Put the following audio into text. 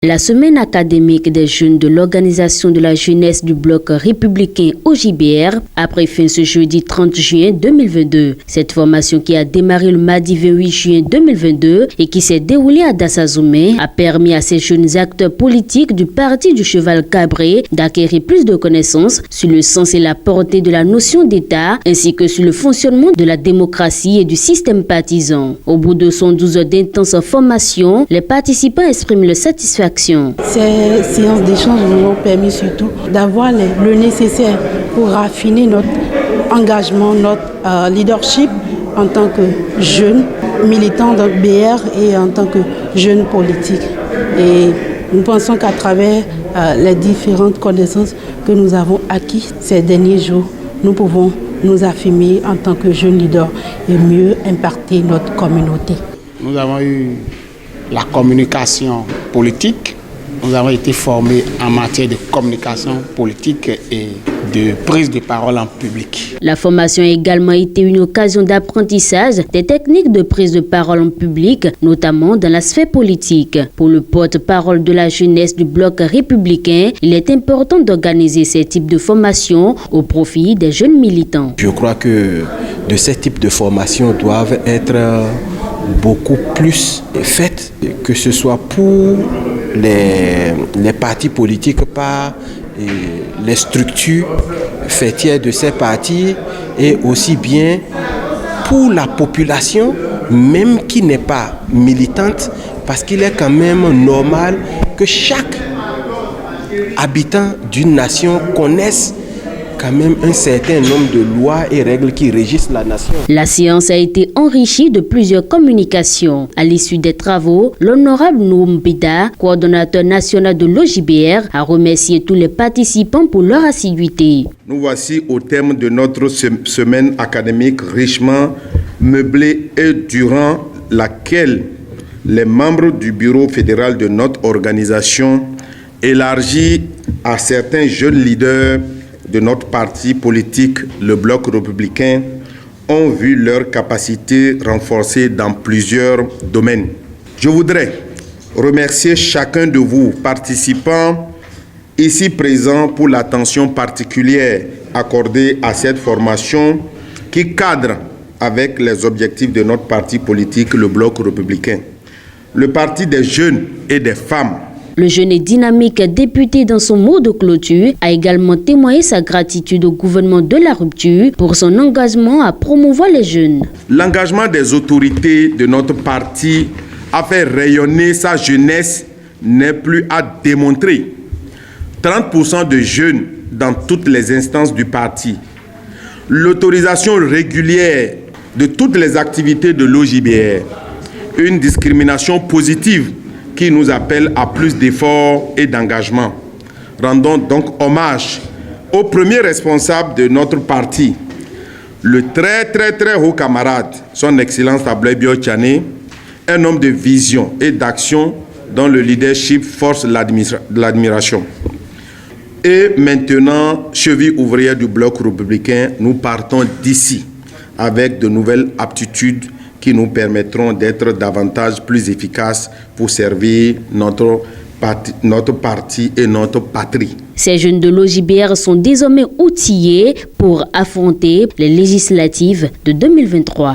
La semaine académique des jeunes de l'Organisation de la jeunesse du bloc républicain OJBR a pris fin ce jeudi 30 juin 2022. Cette formation qui a démarré le mardi 28 juin 2022 et qui s'est déroulée à Dassazoumé a permis à ces jeunes acteurs politiques du parti du cheval cabré d'acquérir plus de connaissances sur le sens et la portée de la notion d'État ainsi que sur le fonctionnement de la démocratie et du système partisan. Au bout de 112 heures d'intense formation, les participants expriment leur satisfaction. Ces séances d'échange nous ont permis surtout d'avoir le nécessaire pour raffiner notre engagement, notre leadership en tant que jeunes militants de BR et en tant que jeunes politiques. Et nous pensons qu'à travers les différentes connaissances que nous avons acquises ces derniers jours, nous pouvons nous affirmer en tant que jeunes leaders et mieux impacter notre communauté. Nous avons eu la communication politique. Nous avons été formés en matière de communication politique et de prise de parole en public. La formation a également été une occasion d'apprentissage des techniques de prise de parole en public, notamment dans la sphère politique. Pour le porte-parole de la jeunesse du bloc républicain, il est important d'organiser ces types de formations au profit des jeunes militants. Je crois que de ces types de formations doivent être beaucoup plus faites, que ce soit pour les partis politiques par les structures fêtières de ces partis et aussi bien pour la population, même qui n'est pas militante, parce qu'il est quand même normal que chaque habitant d'une nation connaisse quand même un certain nombre de lois et règles qui régissent la nation. La séance a été enrichie de plusieurs communications. À l'issue des travaux, l'honorable Noum Bida, coordonnateur national de l'OJBR, a remercié tous les participants pour leur assiduité. Nous voici au terme de notre semaine académique richement meublée et durant laquelle les membres du bureau fédéral de notre organisation, élargi à certains jeunes leaders de notre parti politique, le Bloc républicain, ont vu leurs capacités renforcées dans plusieurs domaines. Je voudrais remercier chacun de vous, participants ici présents, pour l'attention particulière accordée à cette formation qui cadre avec les objectifs de notre parti politique, le Bloc républicain. Le parti des jeunes et des femmes. Le jeune et dynamique député dans son mot de clôture a également témoigné sa gratitude au gouvernement de la rupture pour son engagement à promouvoir les jeunes. L'engagement des autorités de notre parti à faire rayonner sa jeunesse n'est plus à démontrer. 30% de jeunes dans toutes les instances du parti. L'autorisation régulière de toutes les activités de l'OJBR. Une discrimination positive qui nous appelle à plus d'efforts et d'engagement. Rendons donc hommage au premier responsable de notre parti, le très haut camarade, son Excellence Ablaye Biotchane, un homme de vision et d'action dont le leadership force l'admiration. Et maintenant, cheville ouvrière du Bloc républicain, nous partons d'ici avec de nouvelles aptitudes qui nous permettront d'être davantage plus efficaces pour servir notre parti et notre patrie. Ces jeunes de l'OJBR sont désormais outillés pour affronter les législatives de 2023.